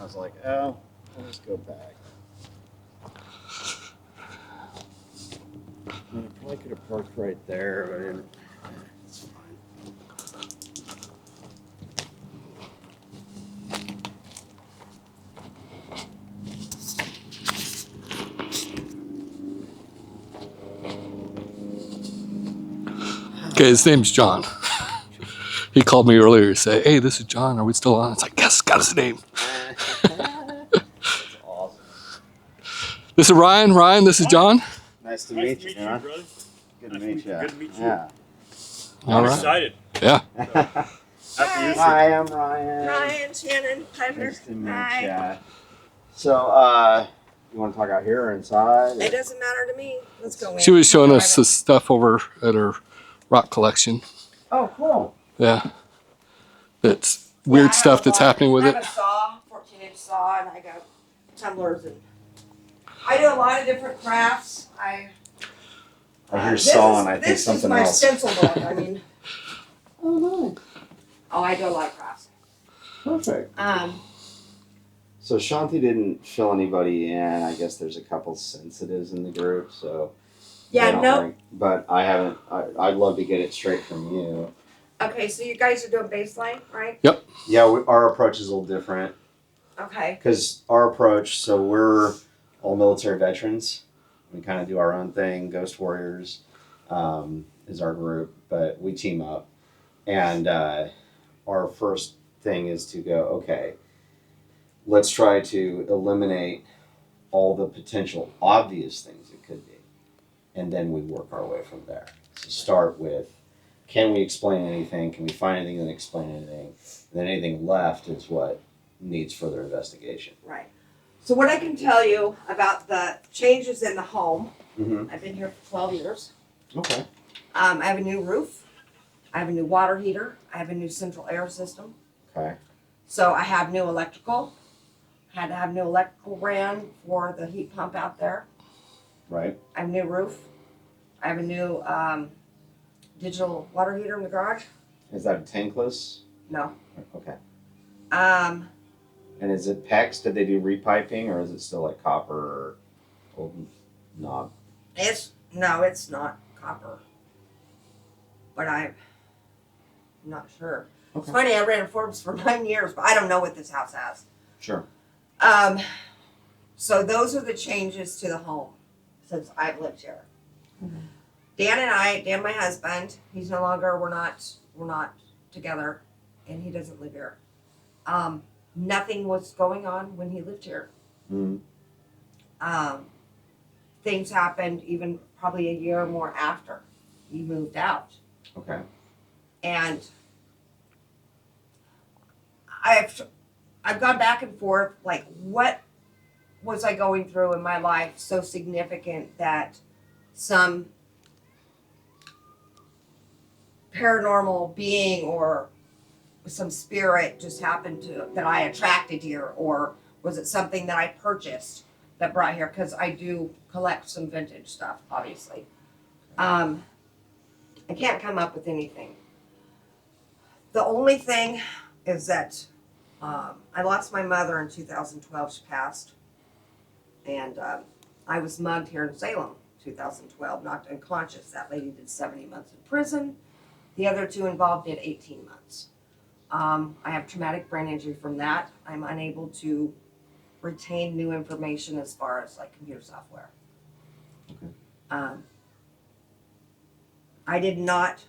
I was like, oh, I'll just go back. I mean, I probably could have parked right there, but I didn't. It's fine. Okay, his name's John. He called me earlier to say, "Hey, this is John. Are we still on?" It's like, "Yes, got his name." That's awesome. This is Ryan. Ryan, this is John. Nice to meet you, man. brother. Good to meet you. Good to meet you. Yeah. All right. Excited. Yeah. Hi, I'm Ryan. Ryan, Shannon, pleasure. Nice to meet Hi. you. So, you want to talk out here or inside? It doesn't matter to me. Let's go in. She was showing us the stuff over at her rock collection. Oh, cool. Yeah. That's weird stuff that's happening with I it. have a saw, 14-inch saw, and I got tumblers, and I do a lot of different crafts. I hear saw and I think something else. This is my stencil book. I mean, Oh, nice. oh, I do a lot of crafts. Perfect. Um, So Shanti didn't fill anybody in. I guess there's a couple sensitives in the group, so yeah, I don't no. think- but I haven't. I'd love to get it straight from you. Okay, so you guys are doing baseline, right? Yeah, our approach is a little different Okay. because our approach. So we're all military veterans. We kind of do our own thing. Ghost Warriors is our group, but we team up, and our first thing is to go. Okay, let's try to eliminate all the potential obvious things it could be. And then we work our way from there. So start with, can we explain anything? Can we find anything that explain anything? And then anything left is what needs further investigation. Right. So what I can tell you about the changes in the home, Mm-hmm. I've been here for 12 years. Okay. I have a new roof. I have a new water heater. I have a new central air system. Okay. So I have new electrical. Had to have new electrical ran for the heat pump out there. Right. I have a new roof. I have a new digital water heater in the garage. Is that a tankless? No. Okay. Um, And is it PEX? Did they do repiping or is it still like copper or old knob? it's not copper. But I'm not sure. It's Okay. funny, I ran Forbes for 9 years, but I don't know what this house has. Sure. So those are the changes to the home since I've lived here. Dan, my husband, we're not together, and he doesn't live here. Nothing was going on when he lived here. Mm-hmm. Things happened even probably a year or more after he moved out. Okay. And I've gone back and forth, like, what was I going through in my life so significant that some paranormal being or some spirit just happened to, that I attracted here, or was it something that I purchased that brought here? Because I do collect some vintage stuff, obviously. I can't come up with anything. The only thing is that I lost my mother in 2012. She passed. And I was mugged here in Salem, 2012, knocked unconscious. That lady did 70 months in prison. The other two involved did 18 months. I have traumatic brain injury from that. I'm unable to retain new information as far as like computer software. Okay. I did not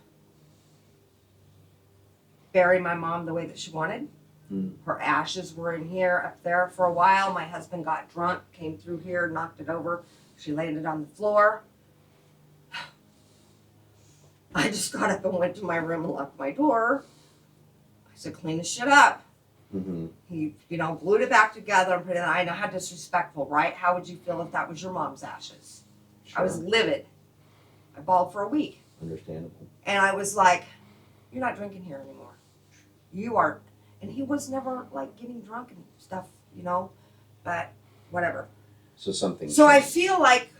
bury my mom the way that she wanted. Her ashes were in here, up there for a while. My husband got drunk, came through here, knocked it over. She laid it on the floor. I just got up and went to my room and locked my door. I said, clean this shit up. Mm-hmm. He, glued it back together and put it in. I know how disrespectful, right? How would you feel if that was your mom's ashes? Sure. I was livid. I bawled for a week. Understandable. And I was like, you're not drinking here anymore. You are. And he was never like getting drunk and stuff, but whatever. So something. So I changed. feel like,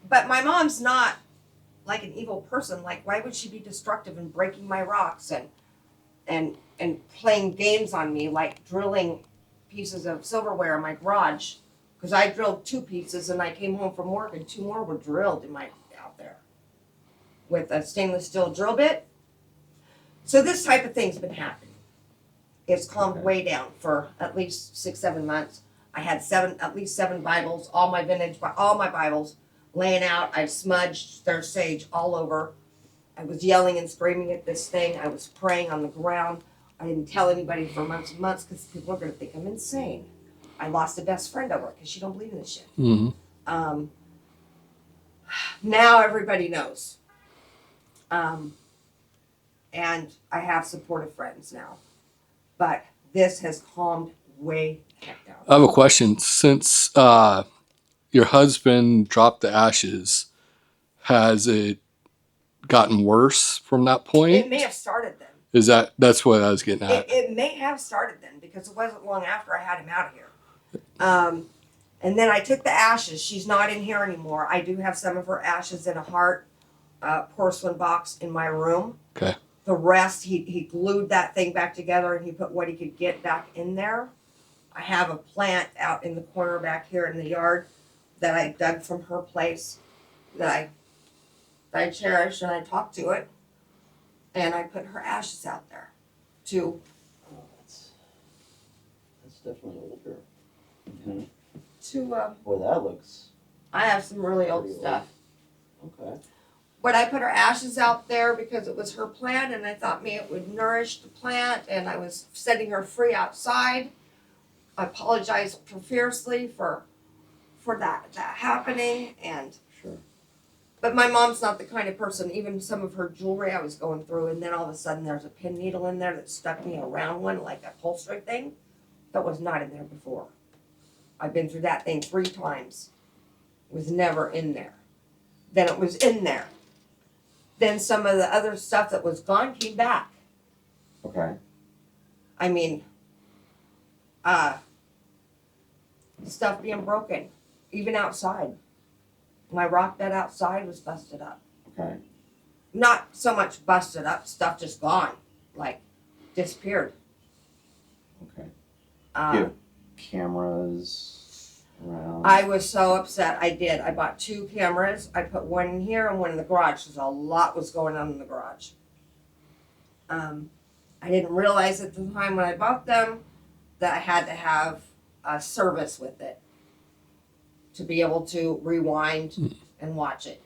but my mom's not like an evil person. Like, why would she be destructive and breaking my rocks and playing games on me, like drilling pieces of silverware in my garage because I drilled 2 pieces and I came home from work and 2 more were drilled in my out there with a stainless steel drill bit. So this type of thing's been happening. It's calmed way down for at least 6-7 months. I had at least 7 Bibles, all my Bibles laying out. I've smudged their sage all over. I was yelling and screaming at this thing. I was praying on the ground. I didn't tell anybody for months and months because people are going to think I'm insane. I lost a best friend over it because she don't believe in this shit. Mm-hmm. Now everybody knows. And I have supportive friends now. But this has calmed way the heck down. I have a question. Since your husband dropped the ashes, has it gotten worse from that point? It may have started then. That's what I was getting at? It may have started then because it wasn't long after I had him out of here. And then I took the ashes. She's not in here anymore. I do have some of her ashes in a heart porcelain box in my room. Okay. The rest, he glued that thing back together and he put what he could get back in there. I have a plant out in the corner back here in the yard that I dug from her place that I cherish, and I talk to it. And I put her ashes out there to... Oh, that's definitely older. Okay. Boy, that looks... I have some really old Pretty old. stuff. Okay. But I put her ashes out there because it was her plant, and I thought maybe it would nourish the plant, and I was setting her free outside. I apologize profusely for that happening, and Sure. but my mom's not the kind of person. Even some of her jewelry I was going through, and then all of a sudden there's a pin needle in there that stuck me, a round one, like a upholstery thing, that was not in there before. I've been through that thing 3 times. It was never in there. Then it was in there. Then some of the other stuff that was gone came back. Okay. I mean, stuff being broken, even outside. My rock bed outside was busted up. Okay. Not so much busted up, stuff just gone, like disappeared. Okay. Uh, You have cameras around? I was so upset. I did. I bought 2 cameras. I put one in here and one in the garage because a lot was going on in the garage. I didn't realize at the time when I bought them that I had to have a service with it to be able to rewind and watch it.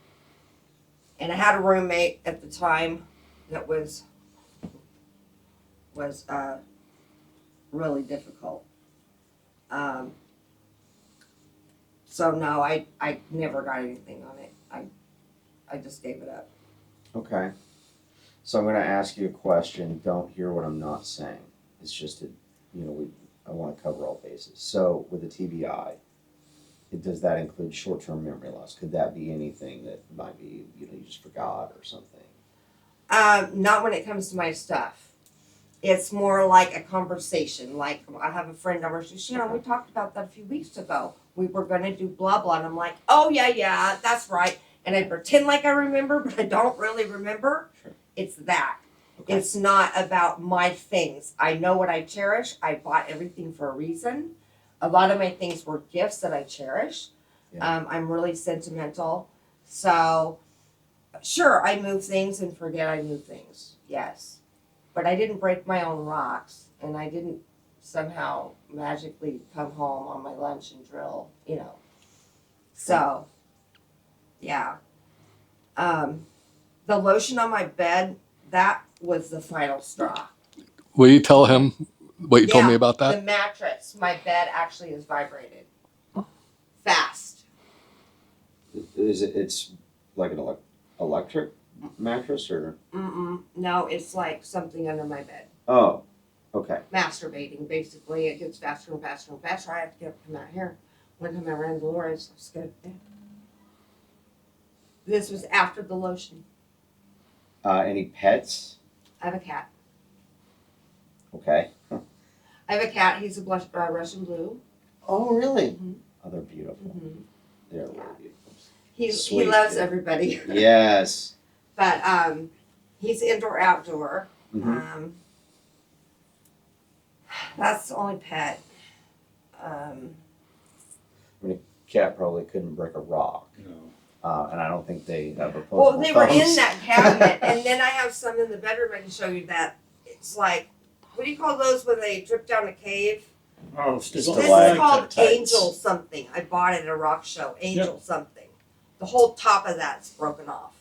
And I had a roommate at the time that was really difficult. So no, I never got anything on it. I just gave it up. Okay. So I'm going to ask you a question. Don't hear what I'm not saying. It's just I want to cover all bases. So with a TBI, does that include short-term memory loss? Could that be anything that might be, you just forgot or something? Not when it comes to my stuff. It's more like a conversation. Like I have a friend over, she says, we talked about that a few weeks ago. We were going to do blah, blah. And I'm like, oh, yeah, that's right. And I pretend like I remember, but I don't really remember. Sure. It's that. Okay. It's not about my things. I know what I cherish. I bought everything for a reason. A lot of my things were gifts that I cherish. Yeah. I'm really sentimental. So, sure, I move things and forget I move things. Yes. But I didn't break my own rocks. And I didn't somehow magically come home on my lunch and drill, So, yeah. The lotion on my bed, that was the final straw. Will you tell him what you told me about The that? mattress, my bed actually is vibrated. Fast. It's like an electric mattress or? No, it's like something under my bed. Oh, okay. Masturbating, basically. It gets faster and faster and faster. I have to get up and come out here. One time I ran Dolores, I was scared to death. This was after the lotion. Any pets? I have a cat. Okay. I have a cat. He's a Russian blue. Oh, really? Mhm. Oh, they're beautiful. Mm-hmm. They're really beautiful. He Sweet. loves everybody. Yes. But he's indoor outdoor. Mm-hmm. That's the only pet. I mean, a cat probably couldn't break a rock. No. And I don't think they have opposable Well, they were in thumbs. that cabinet, and then I have some in the bedroom. I can show you that. It's like, what do you call those when they drip down a cave? Oh, This is Stalactites. called Angel something. I bought it at a rock show. Angel something. The whole top of that's broken off.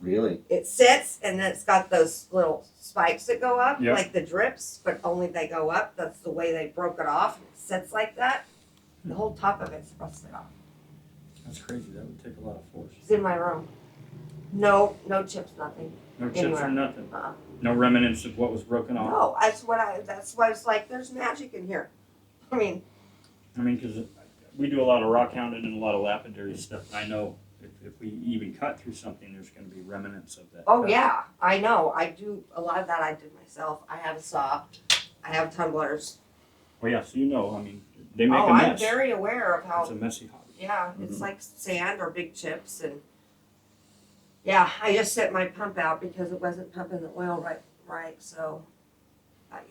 Really? It sits, and then it's got those little spikes that go up, Yep. like the drips, but only they go up. That's the way they broke it off. And it sits like that. The whole top of it's rusted off. That's crazy. That would take a lot of force. It's in my room. No chips, nothing. No chips Anywhere. or nothing. Uh-uh. No remnants of what was broken off. No, that's why I was like, there's magic in here. I mean, Because we do a lot of rock hounding and a lot of lapidary stuff. And I know if we even cut through something, there's going to be remnants of that. oh cut. yeah, I know. I do a lot of that. I did myself. I have a saw. I have tumblers. Well, yeah, so they make a I'm mess. very aware of how. It's a messy hobby. Yeah, Mm-hmm. it's like sand or big chips, and yeah, I just set my pump out because it wasn't pumping the oil right. So,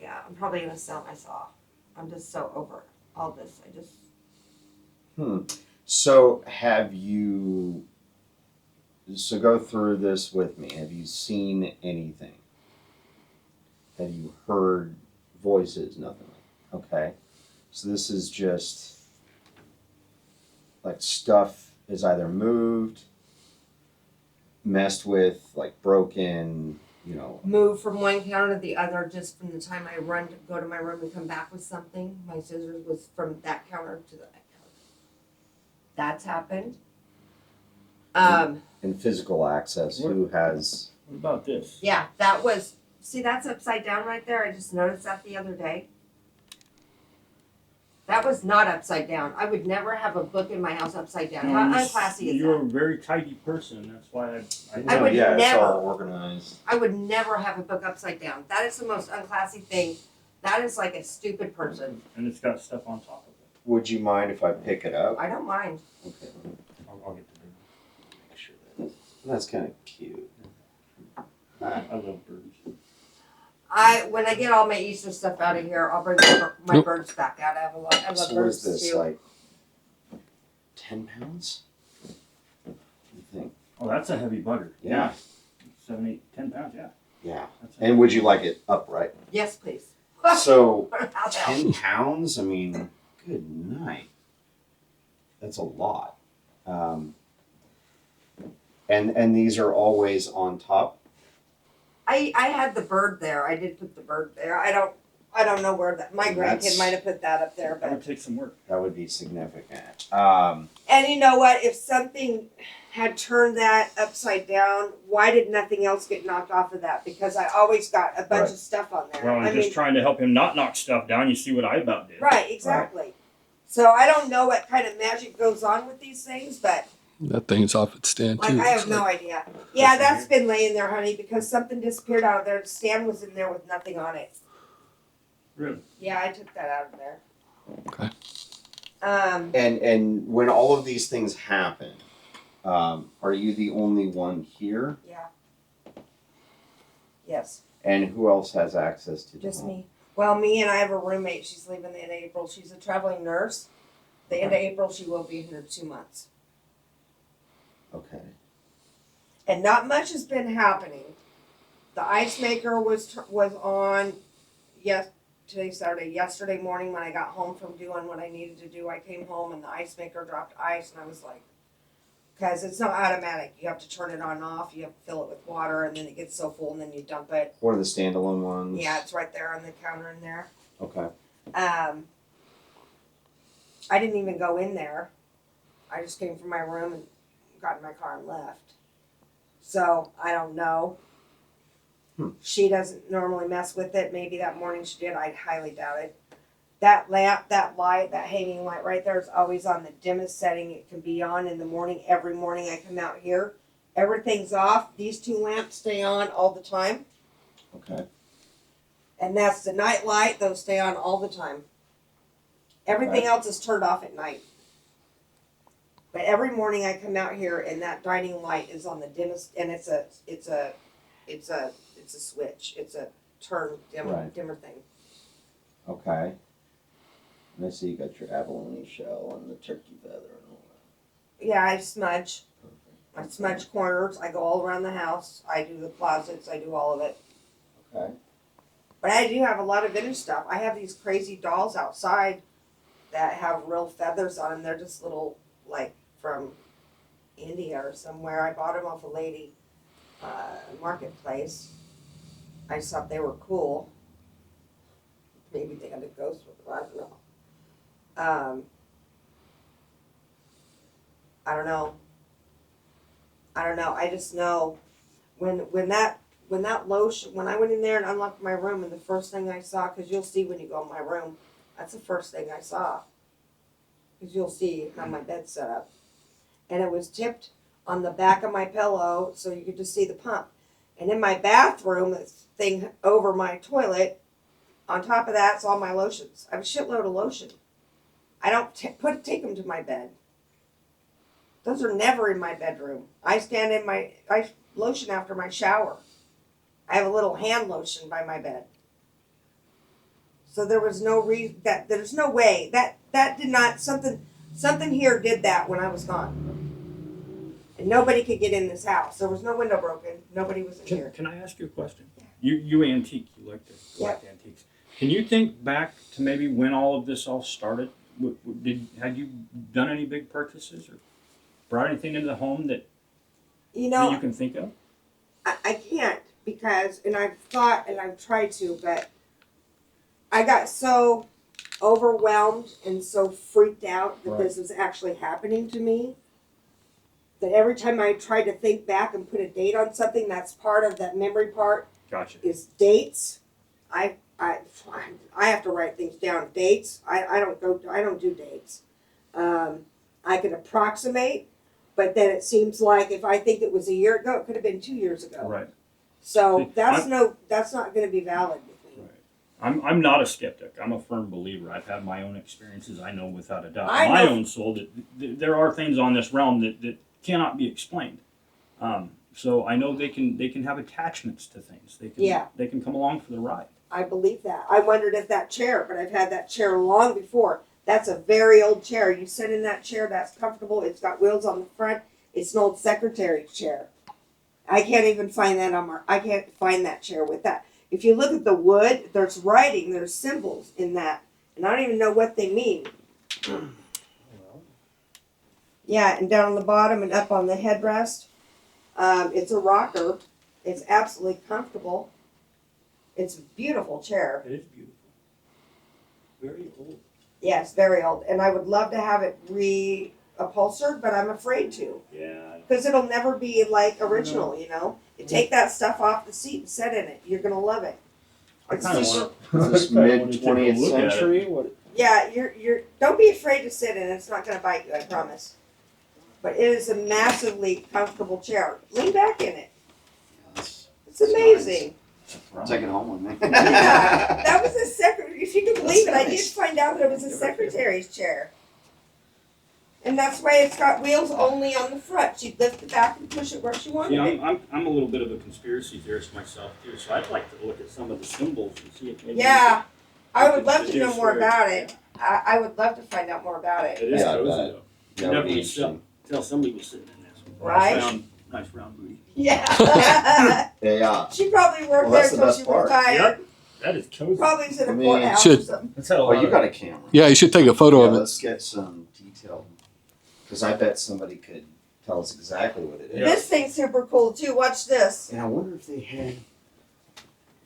yeah, I'm probably gonna sell my saw. I'm just so over all this. I just. So so go through this with me. Have you seen anything? Have you heard voices? Nothing. Okay. So this is just like stuff is either moved, messed with, like broken, Move from one counter to the other just from the time I run to go to my room and come back with something. My scissors was from that counter to that counter. That's happened. and physical access. Who has? What about this? Yeah, that's upside down right there. I just noticed that the other day. That was not upside down. I would never have a book in my house upside down. How unclassy is You're that? a very tidy person. That's why I would yeah, it's never- all organized. I would never have a book upside down. That is the most unclassy thing. That is like a stupid person. And it's got stuff on top of it. Would you mind if I pick it up? I don't mind. Okay. I'll get the big one. Make sure that's kind of cute. I love birds. When I get all my Easter stuff out of here, I'll bring my birds back out. I love So what birds is this, too. like 10 pounds? What do you think? Oh, that's a heavy bugger. Yeah. 7, 8, 10 pounds, yeah. Yeah. That's And would you like it upright? Yes, please. So How's that? 10 pounds? I mean, good night. That's a lot. And these are always on top? I had the bird there. I did put the bird there. I don't know where that. My That's- grandkid might have put that up there, that but would take some work. That would be significant. and you know what? If something had turned that upside down, why did nothing else get knocked off of that? Because I always got a bunch Right. of stuff on there. Well, I'm I just mean, trying to help him not knock stuff down. You see what I about did. right, exactly. So I don't know what kind of magic goes on with these things, but That thing's off its stand like too. I have It's no like- idea. Yeah, that's been laying there, honey, because something disappeared out of there. The stand was in there with nothing on it. Really? Yeah, I took that out of there. Okay. And when all of these things happen, are you the only one here? Yeah. Yes, And who else has access to the just home? me. Well, me and I have a roommate. She's leaving the end of April. She's a traveling nurse. The end of April, she will be here 2 months. Okay. And not much has been happening. The ice maker was on. Today's Saturday. Yesterday morning when I got home from doing what I needed to do, I came home and the ice maker dropped ice, and I was like, because it's not automatic. You have to turn it on and off. You have to fill it with water, and then it gets so full, and then you dump it. What are the standalone ones? Yeah, it's right there on the counter in there. Okay. I didn't even go in there. I just came from my room and got in my car and left. So I don't know. She doesn't normally mess with it. Maybe that morning she did. I highly doubt it. That lamp, that light, that hanging light right there is always on the dimmest setting it can be on in the morning. Every morning I come out here, everything's off. These 2 lamps stay on all the time. Okay. And that's the night light. Those stay on all the time. Everything else is turned off at night. But every morning I come out here and that dining light is on the dimmest, and it's a switch. It's a turn dimmer Right. dimmer thing. Okay. And I see you got your abalone shell and the turkey feather and all Yeah, I smudge. that. I smudge corners. I go all around the house. I do the closets. I do all of it. Okay. But I do have a lot of vintage stuff. I have these crazy dolls outside that have real feathers on them. They're just little, like, from India or somewhere. I bought them off a lady marketplace. I just thought they were cool. Maybe they got a ghost with them. I don't know. I don't know. I don't know. I just know when that lotion, when I went in there and unlocked my room, and the first thing I saw, because you'll see when you go in my room, that's the first thing I saw. Because you'll see how my bed's set up. And it was tipped on the back of my pillow, so you could just see the pump. And in my bathroom, this thing over my toilet, on top of that's all my lotions. I have a shitload of lotion. I don't take them to my bed. Those are never in my bedroom. I lotion after my shower. I have a little hand lotion by my bed. So there was no reason there's no way that did not something here did that when I was gone. And nobody could get in this house. There was no window broken. Nobody was in here. Can I ask you a question? You antique. You like to collect Yeah. antiques. Can you think back to maybe when all of this all started? Had you done any big purchases or brought anything into the home that that you can think of? I can't because, and I've thought and I've tried to, but I got so overwhelmed and so freaked out that this was actually happening to me that every time I tried to think back and put a date on something, that's part of that memory part. Gotcha. Is dates. I have to write things down. Dates. I don't do dates. I can approximate, but then it seems like if I think it was a year ago, it could have been 2 years ago. Right. So See, that's not going to be valid with me. Right. I'm not a skeptic. I'm a firm believer. I've had my own experiences. I know without a doubt, I my know. own soul, that there are things on this realm that cannot be explained. So I know they can have attachments to things. They can come along for the ride. I believe that. I wondered if that chair, but I've had that chair long before. That's a very old chair. You sit in that chair, that's comfortable. It's got wheels on the front. It's an old secretary's chair. I can't even find that I can't find that chair with that. If you look at the wood, there's writing, there's symbols in that, and I don't even know what they mean. Yeah, and down on the bottom and up on the headrest, it's a rocker. It's absolutely comfortable. It's a beautiful chair. It is beautiful. Very old. Yes, very old. And I would love to have it reupholstered, but I'm afraid to. Yeah. Because it'll never be like original, you know? You take that stuff off the seat and sit in it. You're going to love it. I It's kind of super- want Is this mid 20th century? What? Yeah, you're don't be afraid to sit in it. It's not going to bite you, I promise. But it is a massively comfortable chair. Lean back in it. It's amazing. Take it home with me. Yeah, that was a secretary. If you can believe it, I did find out that it was a secretary's chair. And that's why it's got wheels only on the front. She'd lift the back and push it where she wanted Yeah, it. I'm a little bit of a conspiracy theorist myself too, so I'd like to look at some of the symbols and see if maybe Yeah, I would we love could to know deduce more where- about it. I would love to find out more about It it. is Yeah, I cozy bet. though. That You would never be would interesting. tell somebody was sitting in this. Right? Nice round booty. Yeah. Yeah. She probably worked Well, there that's the until best she part. retired. That is cozy. Probably was in a I mean, courthouse or should- something. Let's have a Oh, lot you of- got a camera. Yeah, you should take a photo Yeah, of it. let's get some detail. Because I bet somebody could tell us exactly what it is. Yeah. This thing's super cool too. Watch this. And I wonder if they had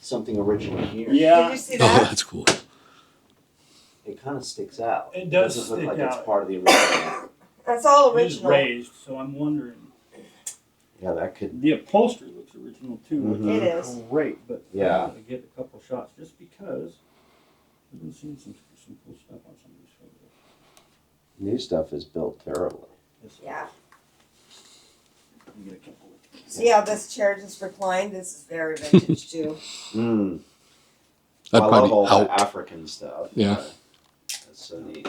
something original here. Did Yeah, you see Oh, that? that's cool. It kind of sticks out. It does doesn't look stick like out. it's part of the original. That's all it is original. raised, so I'm wondering. Yeah, that could. The upholstery looks original too. Which Mhm. It is. great, but Yeah. I want to get a couple shots just because I've been seeing some cool stuff on some of these photos. New stuff is built terribly. Yeah. Let me get a couple. See how this chair just reclined? This is very vintage too. Mm. That'd I love probably all help. the African stuff. Yeah. That's so neat.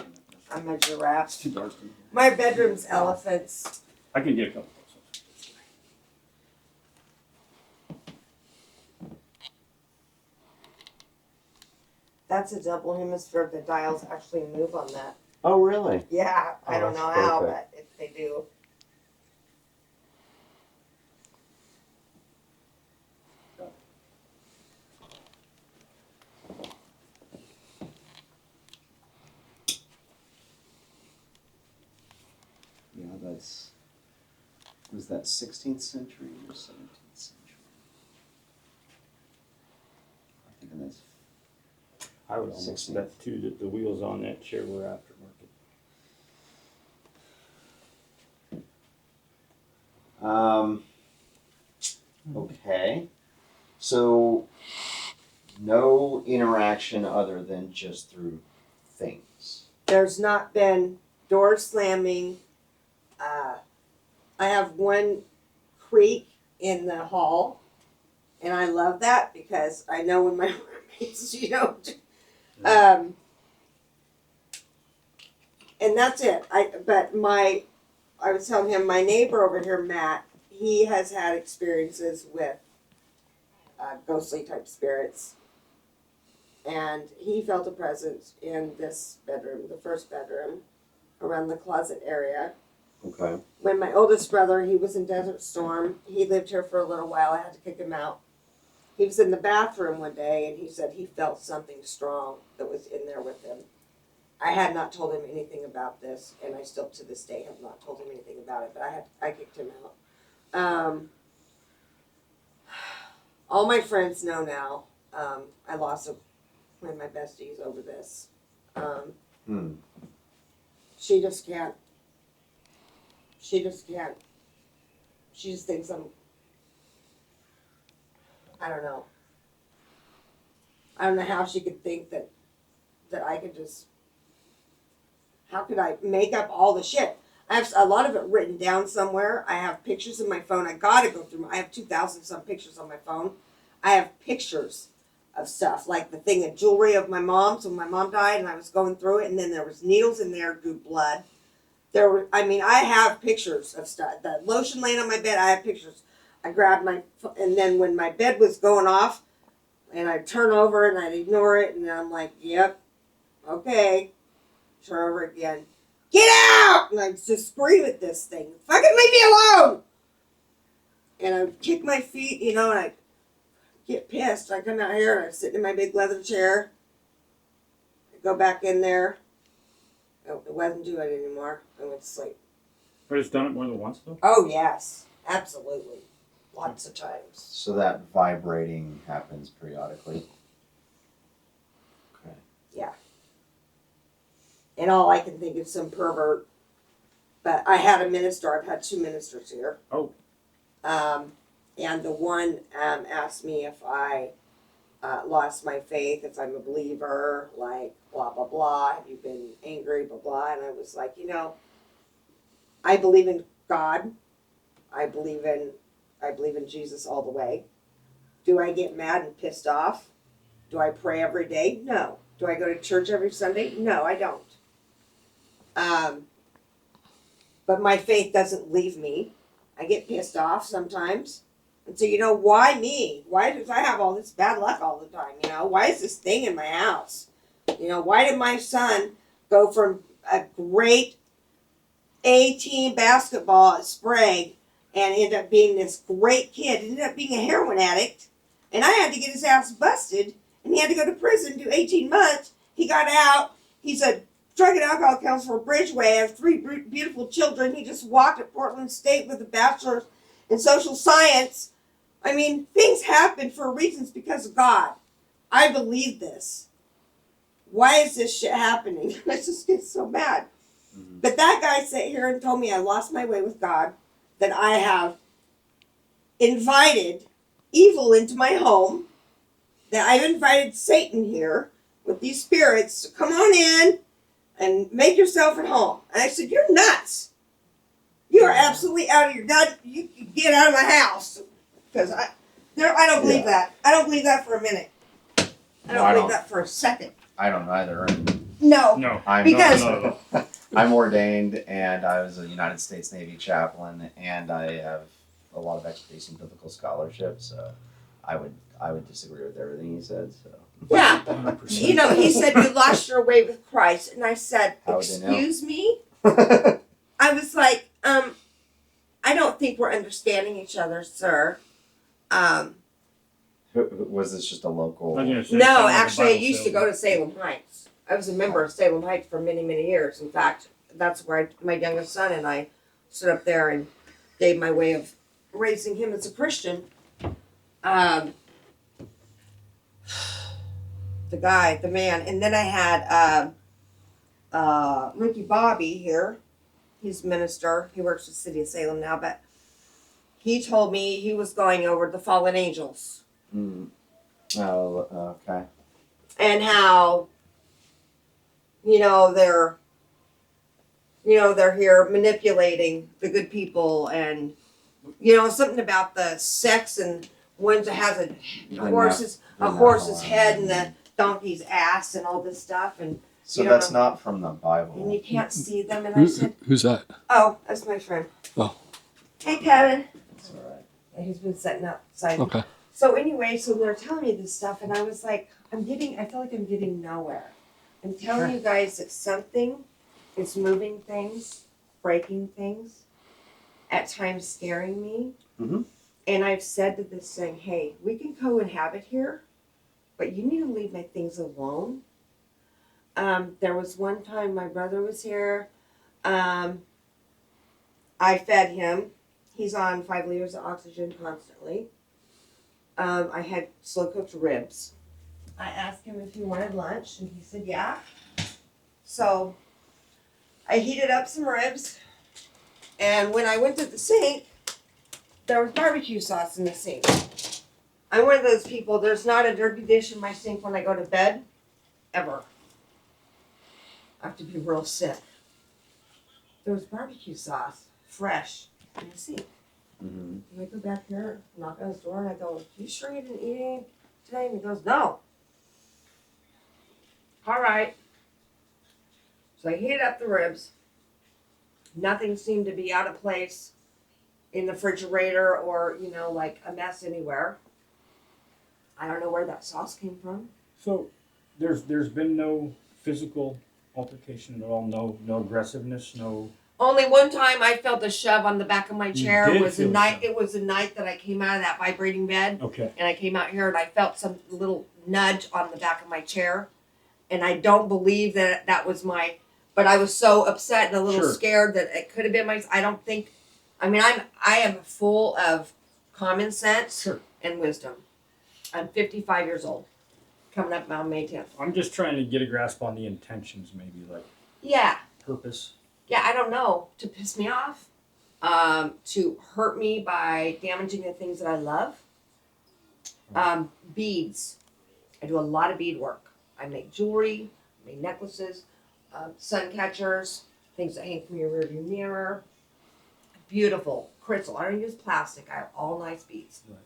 I'm a giraffe. It's too dark. to me. My bedroom's elephants. I can get a couple. That's a double hemisphere. The dials actually move on that. Oh, really? Yeah, I Oh, don't that's know how, perfect. but they do. Yeah, was that 16th century or 17th century? I'm thinking that's I would almost 16. bet too that the wheels on that chair were aftermarket. Okay. So, no interaction other than just through things. There's not been door slamming. I have one creak in the hall, and I love that because I know when my roommates, and that's it. I was telling him my neighbor over here, Matt, he has had experiences with ghostly type spirits, and he felt a presence in this bedroom, the first bedroom, around the closet area. Okay. When my oldest brother, he was in Desert Storm, he lived here for a little while. I had to kick him out. He was in the bathroom one day, and he said he felt something strong that was in there with him. I had not told him anything about this, and I still to this day have not told him anything about it, but I kicked him out. All my friends know now. I lost one of my besties over this. She just can't. She just can't. She just thinks I don't know. I don't know how she could think that I could just. How could I make up all the shit? I have a lot of it written down somewhere. I have pictures in my phone. I gotta go through. I have 2,000 some pictures on my phone. I have pictures of stuff like the thing of jewelry of my mom's when my mom died, and I was going through it, and then there was needles in there, drew blood. I have pictures of stuff. The lotion laying on my bed, I have pictures. I grabbed and then when my bed was going off, and I'd turn over and I'd ignore it, and I'm like, yep, okay. Turn over again. Get out! And I'd just scream at this thing. Fucking leave me alone! And I'd kick my feet, and I'd get pissed. I'd come out here and I'd sit in my big leather chair. I'd go back in there. Oh, it wasn't doing it anymore. I went to sleep. But it's done it more than once though? Oh, yes. Absolutely. Lots of times. So that vibrating happens periodically. Okay. Yeah. And all I can think is some pervert. But I had a minister. I've had 2 ministers here. Oh. And the one asked me if I lost my faith, if I'm a believer, like blah, blah, blah. Have you been angry, blah, blah. And I was like, I believe in God. I believe in Jesus all the way. Do I get mad and pissed off? Do I pray every day? No. Do I go to church every Sunday? No, I don't. But my faith doesn't leave me. I get pissed off sometimes. And so, why me? Why do I have all this bad luck all the time? Why is this thing in my house? Why did my son go from a great A-team basketball at Sprague and end up being this great kid, ended up being a heroin addict, and I had to get his ass busted, and he had to go to prison, do 18 months. He got out. He's a drug and alcohol counselor for Bridgeway. I have 3 beautiful children. He just walked at Portland State with a bachelor's in social science. I mean, things happen for reasons because of God. I believe this. Why is this shit happening? I just get so mad. Mm-hmm. But that guy sat here and told me I lost my way with God, that I have invited evil into my home, that I've invited Satan here with these spirits to come on in and make yourself at home. And I said, you're nuts. You are absolutely out of your gut. You can get out of my house. Because I don't believe that. I don't believe that for a minute. I don't believe that for a second. I don't either. No. I'm ordained, and I was a United States Navy chaplain, and I have a lot of expertise in biblical scholarship. So I would disagree with everything he said. So Yeah. 100%. He said, you lost your way with Christ. And I said, How would they know? excuse me? I was like, I don't think we're understanding each other, sir. Was this just a local? I was gonna say, No, sound like a actually, I Bible used to go to Salem Heights. I was a member of Salem Heights for many, many years. In fact, that's where my youngest son and I stood up there and gave my way of raising him as a Christian. The man. And then I had Ricky Bobby here. He's a minister. He works for the city of Salem now, but he told me he was going over the fallen angels. Mm. Oh, okay. And how, they're here manipulating the good people, and something about the sex and one that has a horse's head and the donkey's ass and all this stuff, and So that's not from the Bible. and you can't see them. And I said, Who's that? "Oh, that's my friend." Oh. Hey, Kevin. That's all right. And he's been setting up outside. Okay. So anyway, so they're telling me this stuff, and I was like, I feel like I'm getting nowhere. I'm telling you guys that something is moving things, breaking things, at times scaring me. Mm-hmm. And I've said to this thing, hey, we can co-inhabit here, but you need to leave my things alone. There was one time my brother was here. I fed him. He's on 5 liters of oxygen constantly. I had slow cooked ribs. I asked him if he wanted lunch, and he said yeah. So I heated up some ribs, and when I went to the sink, there was barbecue sauce in the sink. I'm one of those people, there's not a dirty dish in my sink when I go to bed, ever. I have to be real sick. There was barbecue sauce, fresh, in the sink. Mm-hmm. And I go back there, knock on his door, and I go, you sure you didn't eat anything today? And he goes, no. All right. So I heated up the ribs. Nothing seemed to be out of place in the refrigerator or, like a mess anywhere. I don't know where that sauce came from. So there's been no physical altercation at all, no aggressiveness, no. Only one time I felt a shove on the back of my chair. did It was feel the a night. shove. It was the night that I came out of that vibrating bed, Okay. and I came out here and I felt some little nudge on the back of my chair, and I don't believe that was my. But I was so upset and a little Sure. scared that it could have been my. I don't think. I mean, I am full of common sense Sure. and wisdom. I'm 55 years old, coming up on May 10th. I'm just trying to get a grasp on the intentions, maybe like Yeah. purpose. Yeah, I don't know. To piss me off, to hurt me by damaging the things that I love. Beads. I do a lot of bead work. I make jewelry, I make necklaces, sun catchers, things that hang from your rearview mirror. Beautiful crystal. I don't use plastic. I have all nice beads. Right.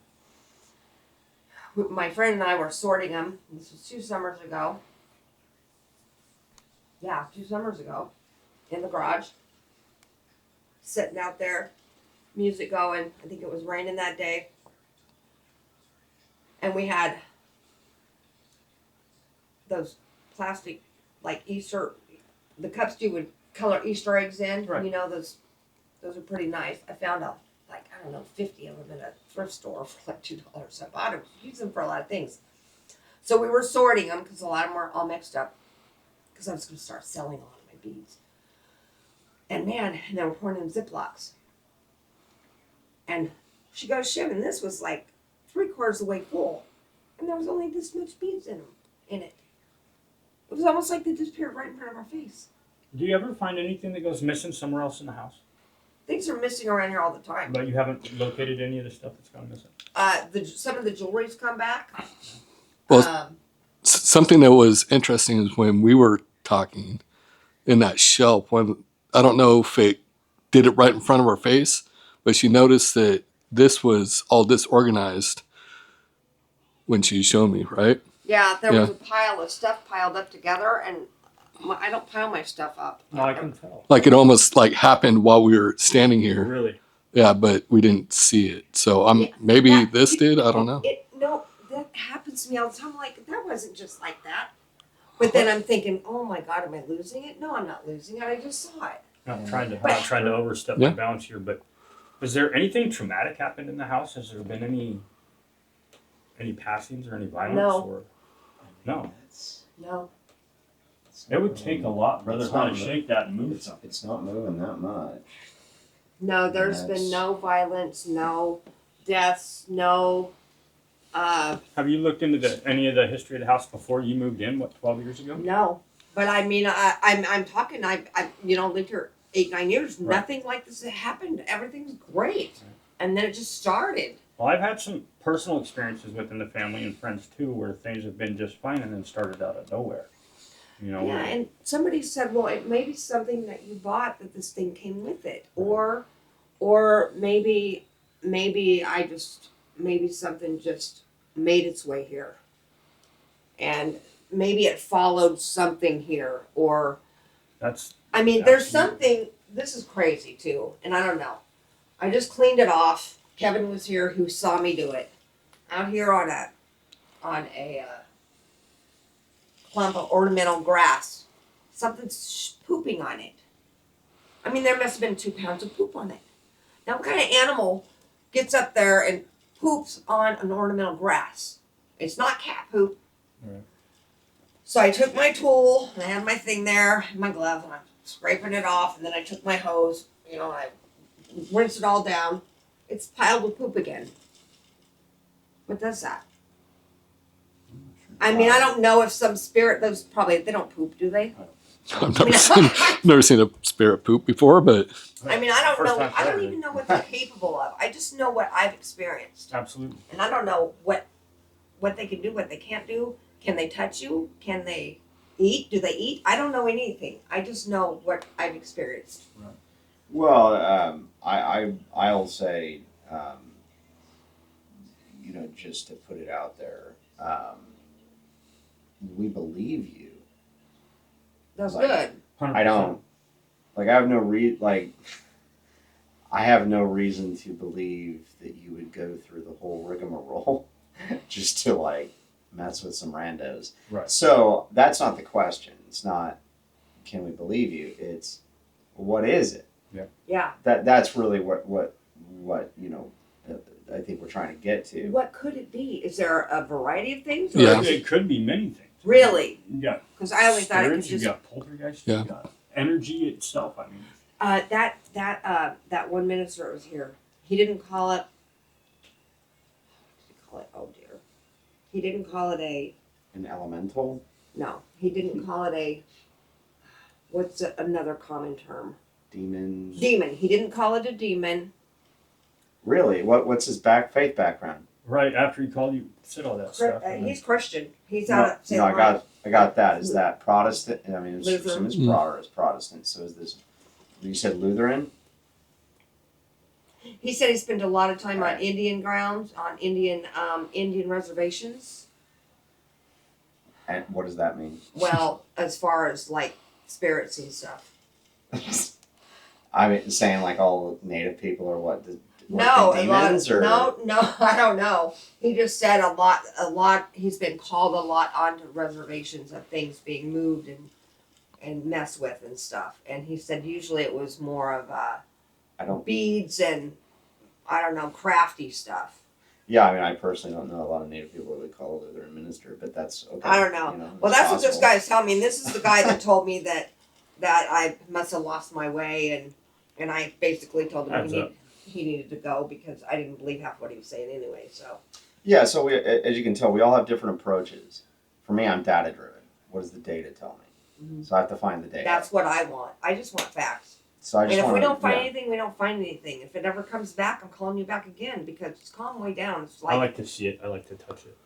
My friend and I were sorting them. This was 2 summers ago. Yeah, 2 summers ago. In the garage. Sitting out there. Music going. I think it was raining that day. And we had those plastic, like Easter, the cups you would color Easter eggs in. Right. Those are pretty nice. I found out, 50 of them in a thrift store for like $2. I bought them. Use them for a lot of things. So we were sorting them because a lot of them were all mixed up. Because I was going to start selling a lot of my beads. And they were pouring in Ziplocs. And she goes, Shiv, and this was like 3/4 of the way full. And there was only this much beads in it. It was almost like they disappeared right in front of our face. Do you ever find anything that goes missing somewhere else in the house? Things are missing around here all the time. But you haven't located any of the stuff that's gone missing? Some of the jewelry's come back. Well, something that was interesting is when we were talking in that shelf, when I don't know if it did it right in front of her face, but she noticed that this was all disorganized when she showed me, right? Yeah, there was a pile of stuff piled up together, and I don't pile my stuff up. No, I can tell. Like it almost like happened while we were standing here. Really? Yeah, but we didn't see it. So maybe Yeah. this did. I don't know. No, that happens to me all the time. I'm like, that wasn't just like that. But then I'm thinking, oh my God, am I losing it? No, I'm not losing it. I just saw it. Not trying to overstep my bounds here, but was there anything traumatic happened in the house? Has there been any passings or any violence? No. Or no? No. It would take a lot, brother, It's how not to shake that and move something. It's not moving that much. No, there's been no violence, no deaths, no. Have you looked into any of the history of the house before you moved in? 12 years ago? No, but I mean, I'm talking. I lived here 8-9 years. Right. Nothing like this happened. Everything's great, and then it just started. Well, I've had some personal experiences within the family and friends too, where things have been just fine and then started out of nowhere. Yeah, and somebody said, well, it may be something that you bought that this thing came with it, or maybe something just made its way here, and maybe it followed something here, or That's there's something. This is crazy too, and I don't know. I just cleaned it off. Kevin was here, who saw me do it out here on a clump of ornamental grass. Something's pooping on it. I mean, there must have been 2 pounds of poop on it. Now, what kind of animal gets up there and poops on an ornamental grass? It's not cat poop. Right. So I took my tool, and I had my thing there, my glove, and I'm scraping it off, and then I took my hose, and I rinsed it all down. It's piled with poop again. What does that? I mean, I don't know if some spirit, they don't poop, do they? I've never seen a spirit poop before, but I mean, I don't First know. time I don't ever. even know what they're capable of. I just know what I've experienced. absolutely. And I don't know what they can do, what they can't do. Can they touch you? Can they eat? Do they eat? I don't know anything. I just know what I've experienced. Well, I'll say, just to put it out there, we believe you. That's Like, good. 100%. I don't I have no reason to believe that you would go through the whole rigmarole just to mess with some randos. Right. So that's not the question. It's not can we believe you? It's what is it? Yeah. That's really what I think we're trying to get to. What could it be? Is there a variety of things? Yeah. Or is It could be many things. Really? You got Because I only thought it could spirits, you just. got poltergeist, Yeah. you got energy itself. I mean, That one minister that was here, he didn't call it. Oh dear. He didn't call it a. An elemental? No, he didn't call it a. What's another common term? Demon? Demon. He didn't call it a demon. Really? What's his faith background? right after he called you, said all that stuff. and then- He's Christian. He's out of St. I got that. Is that Protestant? I mean, it's Lutheran. Protestant. So is this? You said Lutheran? He said he spent a lot of time on Right. Indian grounds, on Indian reservations. And what does that mean? Well, as far as spirits and stuff. I mean, saying all Native people are what? No, demons or no, I don't know. He just said a lot. He's been called a lot onto reservations of things being moved and messed with and stuff. And he said usually it was more of beads and I don't know, crafty stuff. Yeah, I mean, I personally don't know a lot of Native people that would call a Lutheran minister, but that's okay. I don't know. Well, that's what this guy's telling me. And this is the guy that told me that I must have lost my way, and I basically told him Adds up. he needed to go because I didn't believe half what he was saying anyway. So Yeah, so we, as you can tell, we all have different approaches. For me, I'm data driven. What does the data tell me? Mhm. So I have to find the data. that's what I want. I just want facts. So I And just if want we don't find anything, we don't find anything. If it ever comes back, I'm calling you back again because it's calm way down. It's I like to see it. I like to touch it.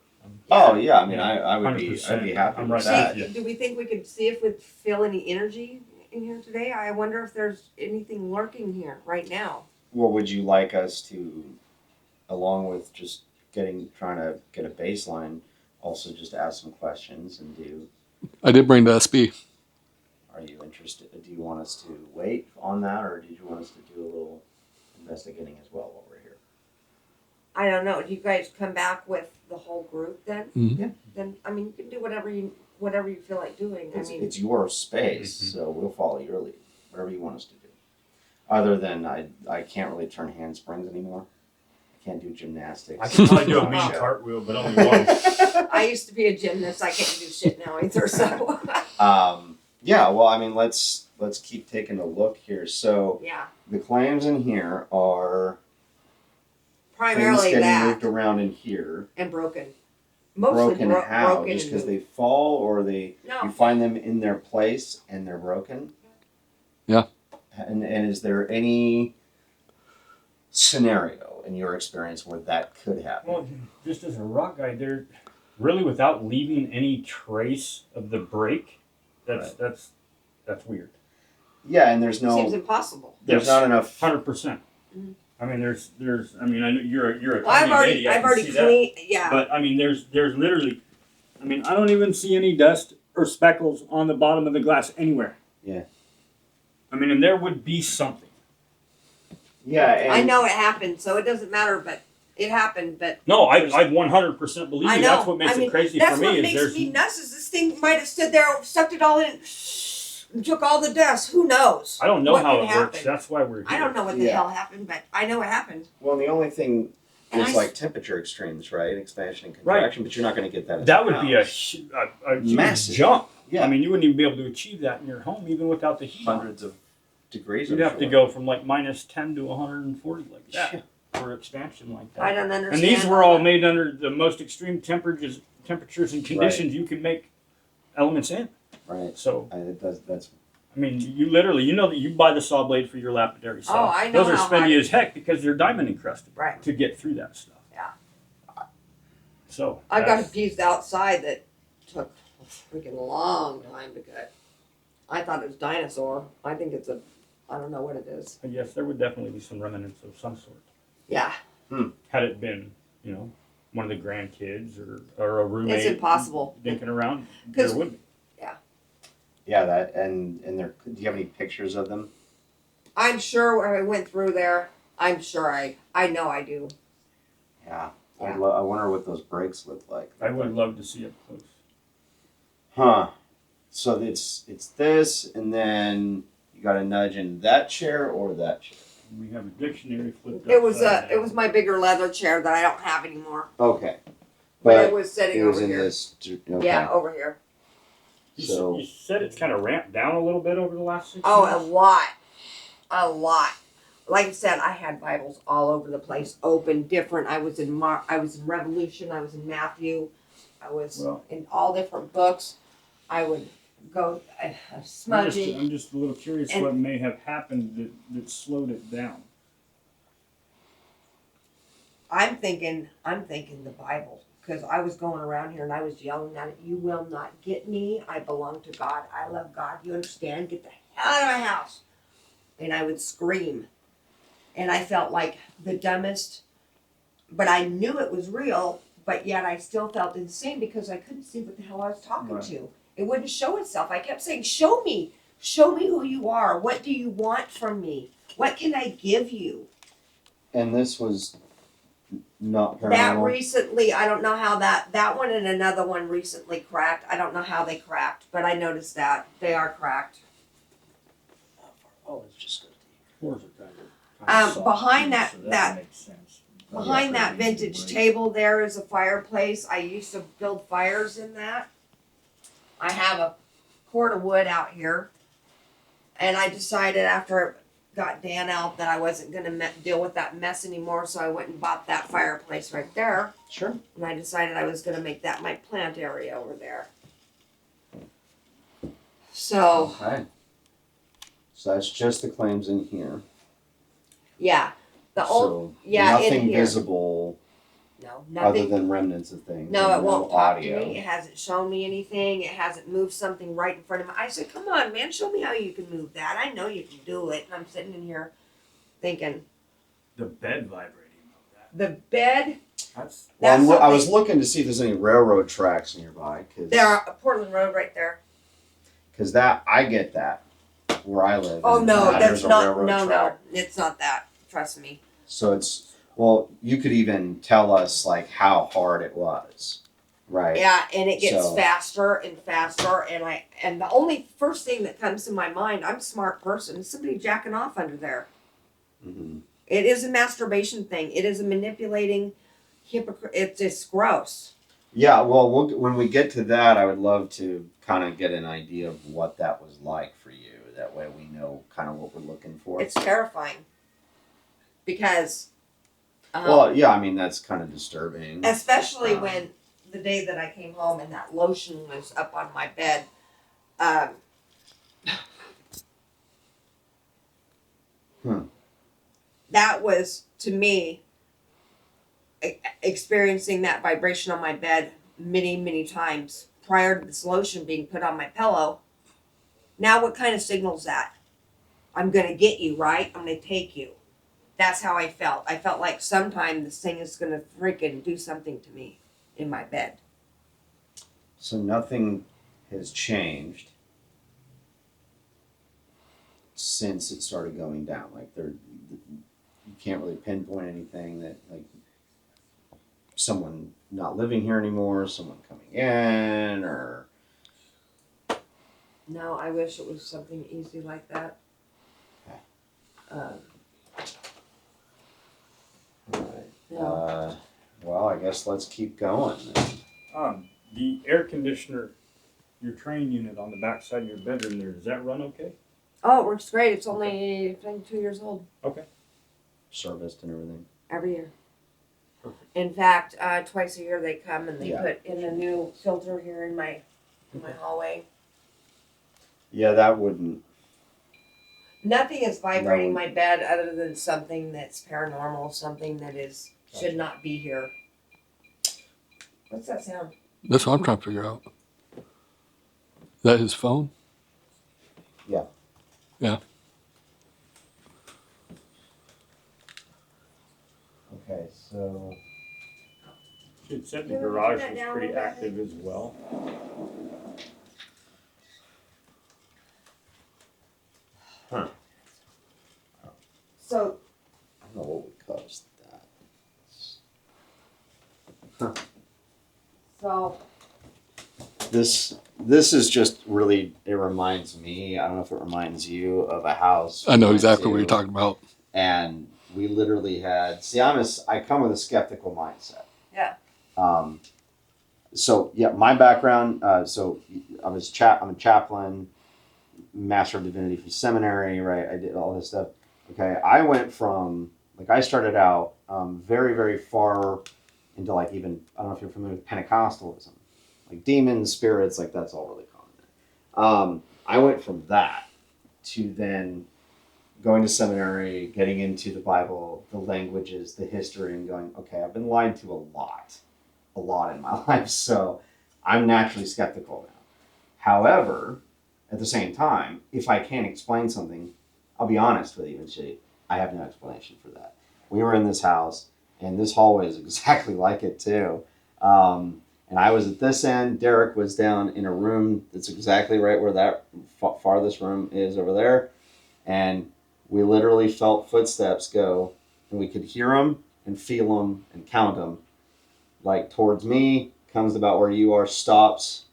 Oh yeah, I mean, I would be, 100%. I'd be happy I'm with right that. with you. Do we think we could see if we feel any energy in here today? I wonder if there's anything lurking here right now. Well, would you like us to, along with just trying to get a baseline, also just ask some questions and do? I did bring the SB. Are you interested? Do you want us to wait on that, or did you want us to do a little investigating as well while we're here? I don't know. Do you guys come back with the whole group then? Mhm. Yeah. Then I mean, you can do whatever you feel like doing. It's your space, so we'll follow your lead. Whatever you want us to do. Other than I can't really turn handsprings anymore. I can't do gymnastics. I can probably do a Wow. mean cartwheel, but only once. I used to be a gymnast. I can't do shit now either. So Yeah, well, I mean, let's keep taking a look here. So yeah, the claims in here are primarily things getting that moved around in here. and broken. Mostly Broken how? broken. Just and because they moved. fall, or you No. find them in their place and they're broken? Yeah. And is there any scenario in your experience where that could happen? Well, just as a rock guy, they're really without leaving any trace of the break. That's weird. Yeah, and there's Seems no, impossible. there's not enough. 100%. Mhm. I mean, there's. I mean, I know you're a Well, I've tiny already lady. I I've can already see that. cleaned. Yeah. But I mean, there's literally. I mean, I don't even see any dust or speckles on the bottom of the glass anywhere. Yeah. I mean, and there would be something. Yeah, and I know it happened, so it doesn't matter. But it happened. But No, I 100% believe I you. know. That's what makes I mean, it crazy that's for me. what Is makes there's me nuts. Is this thing might have stood there, sucked it all in, and took all the dust. Who knows? I don't know what how can it happen. works. That's why we're here. I don't know what the Yeah. hell happened, but I know it happened. well, the only thing And is I- like temperature extremes, right? Expansion and Right. contraction, but you're not going to get that. at That the would be a house. huge Massive. jump. Yeah. I mean, you wouldn't even be able to achieve that in your home, even without the heat. on. Hundreds of degrees. You'd I'm have to sure. go from like -10 to 140 like that for expansion like that. I don't understand. And these were all made under the most extreme temperatures and conditions you can make elements in. Right. So, That's I mean, you literally, you know that you buy the saw blade for your lapidary saw. Oh, I know Those are how spendy hard- as heck because they're diamond encrusted Right. to get through that stuff. Yeah. So I got a that's- piece outside that took a freaking long time to cut. I thought it was dinosaur. I think it's I don't know what it is. Yes, there would definitely be some remnants of some sort. Yeah, Had it been, you know, one of the grandkids or a roommate it's impossible. dinking around, 'Cause- there would be. yeah. That and there. Do you have any pictures of them? I'm sure when I went through there, I'm sure I know I do. Yeah. Yeah. I wonder what those breaks look like. I would love to see up close. Huh. So it's this, and then you got to nudge in that chair or that chair. We have a dictionary flipped It was upside it was my bigger leather chair that I don't have anymore. Okay. But it But was sitting it was over in here. this. Okay. Yeah, over here. So You said it's kind of ramped down a little bit over the last 6 Oh, months? a lot. Like I said, I had Bibles all over the place, open, different. I was in I was in Revolution. I was in Matthew. I was Well- in all different books. I would go smudging. I'm just a little curious And- what may have happened that slowed it down. I'm thinking the Bible, because I was going around here and I was yelling at it. You will not get me. I belong to God. I love God. You understand? Get the hell out of my house. And I would scream. And I felt like the dumbest, but I knew it was real, but yet I still felt insane because I couldn't see what the hell I was talking Right. to. It wouldn't show itself. I kept saying, show me who you are. What do you want from me? What can I give you? and this was not That paranormal. recently, I don't know how that one and another one recently cracked. I don't know how they cracked, but I noticed that they are cracked. Oh, it's just good. Floors are kind of soft, Behind too, that- so that- makes sense. Behind that vintage table there is a fireplace. I used to build fires in that. I have a cord of wood out here, and I decided after I got Dan out that I wasn't going to deal with that mess anymore, so I went and bought that fireplace right there. Sure. And I decided I was going to make that my plant area over there. So, Okay. So that's just the claims in here. yeah. The old, So yeah, in nothing here. visible no, other nothing. than remnants of things. No, and it won't talk to audio. me. It hasn't shown me anything. It hasn't moved something right in front of me. I said, come on, man, show me how you can move that. I know you can do it. And I'm sitting in here thinking, The bed vibrating. the bed, That's Well, that's I was something- looking to see if there's any railroad tracks nearby, there are Portland Road right there. because that I get that where I live. Oh, and no, there's that's a not, railroad no, track. no, it's not that. Trust me. So it's Well, you could even tell us like how hard it was, right? Yeah, and it gets So- faster and faster, and the only first thing that comes to my mind, I'm a smart person, is somebody jacking off under there. Mm-hmm. It is a masturbation thing. It is a manipulating hypocrite. It's just gross. Yeah, well, when we get to that, I would love to kind of get an idea of what that was like for you. That way we know kind of what we're looking for. It's terrifying because, Well, yeah, I mean, that's kind of disturbing. especially when the day that I came home and that lotion was up on my bed. That was, to me, experiencing that vibration on my bed many, many times prior to this lotion being put on my pillow. Now, what kind of signals that? I'm going to get you, right? I'm going to take you. That's how I felt. I felt like sometime this thing is going to freaking do something to me in my bed. So nothing has changed since it started going down. Like you can't really pinpoint anything that like someone not living here anymore, someone coming in, or No, I wish it was something easy like that. No. Well, I guess let's keep going then. The air conditioner, your train unit on the back side of your bedroom there, does that run okay? Oh, it works great. It's only I think 2 years old. Okay. Serviced and everything. Every year. Perfect. In fact, twice a year they come and they Yeah. put in a new filter here in my hallway. Yeah, that wouldn't. Nothing is vibrating No. my bed other than something that's paranormal, something that should not be here. What's that sound? That's what I'm trying to figure out. Is that his phone? Yeah. Yeah. Okay, so It said the Can we put garage that was down pretty a little bit? active as well. So I don't know what would cause that. so This is just really, it reminds me, I don't know if it reminds you of a house. I know we went exactly what to, you're talking about. And we literally had, I come with a skeptical mindset. yeah. So yeah, my background, so I'm a chaplain, Master of Divinity from seminary, right? I did all this stuff. Okay, I went from, like I started out very, very far into like even, I don't know if you're familiar with Pentecostalism. Like demons, spirits, like that's all really common. I went from that to then going to seminary, getting into the Bible, the languages, the history, and going, okay, I've been lied to a lot in my life, so I'm naturally skeptical now. However, at the same time, if I can't explain something, I'll be honest with you and say, I have no explanation for that. We were in this house, and this hallway is exactly like it too. And I was at this end, Derek was down in a room that's exactly right where that farthest room is over there. And we literally felt footsteps go, and we could hear them and feel them and count them. Like towards me, comes about where you are, stops.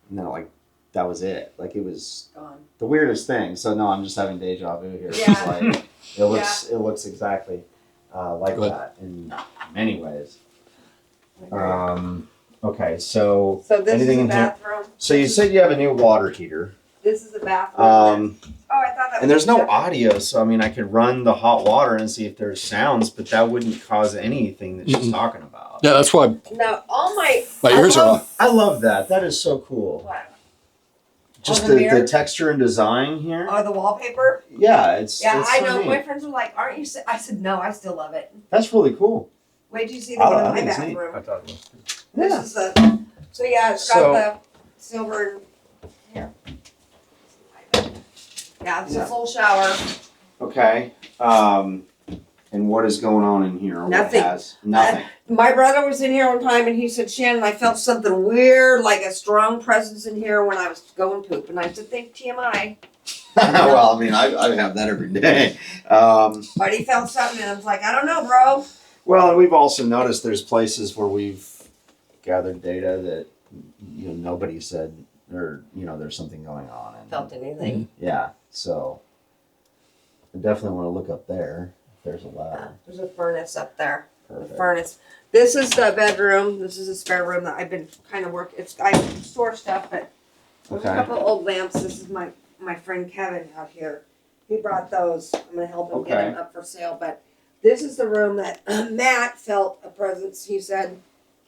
And then like, that was it. Like it was Gone. the weirdest thing. So no, I'm just having deja vu here. Yeah. It's like, it looks exactly like Good. that in many ways. Okay, so So this anything is in the here? bathroom. So you said you have a new water heater. This is the bathroom. Oh, I thought that was and there's no separate. audio, so I mean, I could run the hot water and see if there's sounds, but that wouldn't cause anything that she's Mm-mm. talking about. Yeah, that's why No, all my ears are on. I love that. That is so cool. What? Just the mirror? the texture and design here. Oh, the wallpaper. Yeah, it's Yeah, it's I so know. neat. My friends were like, "Aren't you?" I said, "No, I still love it." That's really cool. Wait till you see the I one in my think it's neat. bathroom. thought it was. This Yeah. is the. So yeah, it's got So- the silver. Here. Yeah, it's a full shower. Okay. And what is going on in here? What Nothing. has- nothing. My brother was in here one time and he said, "Shannon, I felt something weird, like a strong presence in here when I was going poop." And I said, "Think TMI." Well, I mean, I have that every day. But he felt something, and I was like, I don't know, bro. Well, and we've also noticed there's places where we've gathered data that nobody said, or there's something going on. And, Felt anything? yeah, so I definitely want to look up there. If there's a ladder. There's a furnace up there. Perfect. The furnace. This is the bedroom. This is a spare room that I've been kind of working. I store stuff, but there's Okay. a couple old lamps. This is my friend Kevin out here. He brought those. I'm gonna help him get Okay. them up for sale. But this is the room that Matt felt a presence. He said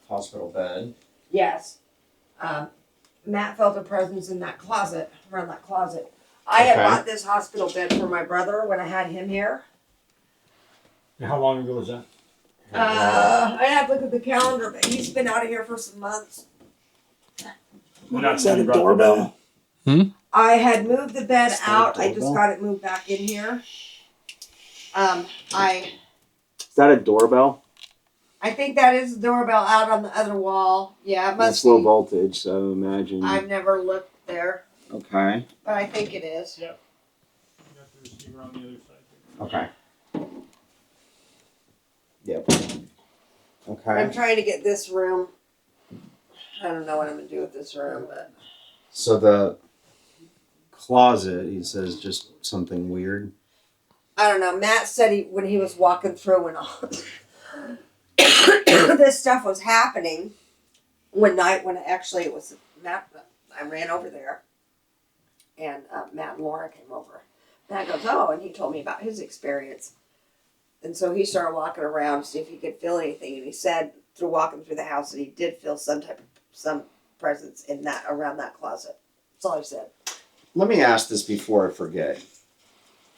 Hospital bed. yes. Matt felt a presence in that closet, around that closet. I had Okay. bought this hospital bed for my brother when I had him here. How long ago was that? I have to look at the calendar, but he's been out of here for some months. Is that a doorbell? I had moved the bed Is that a out. I just doorbell? got it moved back in here. Is that a doorbell? I think that is the doorbell out on the other wall. Yeah, it must It's low be. voltage, so imagine. I've never looked there, Okay. but I think it is. Yep. You got the receiver on the other side. Okay. Yep. I'm Okay. trying to get this room. I don't know what I'm gonna do with this room, but So the closet, he says, just something weird. I don't know. Matt said when he was walking through and all this stuff was happening one night when actually it was Matt. I ran over there, and Matt and Laura came over. Matt goes, "Oh," and he told me about his experience. And so he started walking around to see if he could feel anything. And he said through walking through the house that he did feel some presence in that around that closet. That's all he said. Let me ask this before I forget.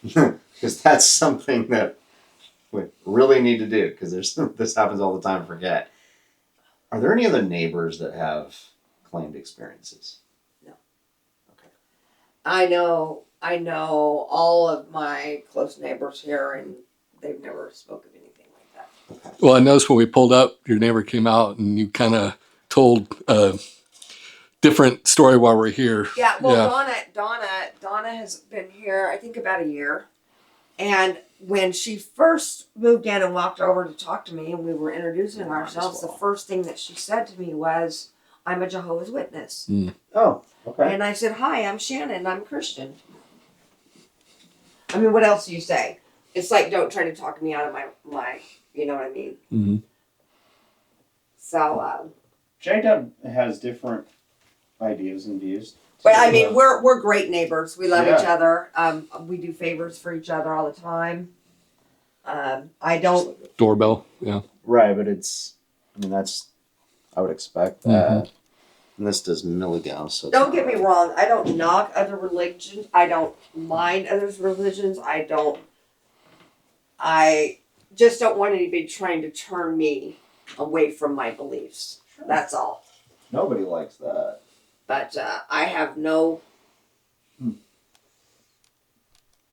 Because that's something that we really need to do, because this happens all the time, forget. Are there any other neighbors that have claimed experiences? I know all of my close neighbors here, and they've never spoken of anything like that. Well, I noticed when we pulled up, your neighbor came out and you kind of told a different story while we're here. Yeah, well, Donna has been here, I think, about a year. And when she first moved in and walked over to talk to me and we were introducing ourselves, the first thing that she said to me was, "I'm a Jehovah's Witness." Oh, okay. And I said, "Hi, I'm Shannon. I'm a Christian." I mean, what else do you say? It's like, don't try to talk me out of my you know what I mean? Mm-hmm. So, J-Dub has different ideas and views. but I mean, we're great neighbors. We love Yeah. each other. We do favors for each other all the time. I don't. Doorbell. Yeah. Right, but I would expect that. And this does Milligan, so Don't get me wrong. I don't knock other religions. I don't mind others' religions. I just don't want anybody trying to turn me away from my beliefs. Sure. That's all. Nobody likes that. But I have no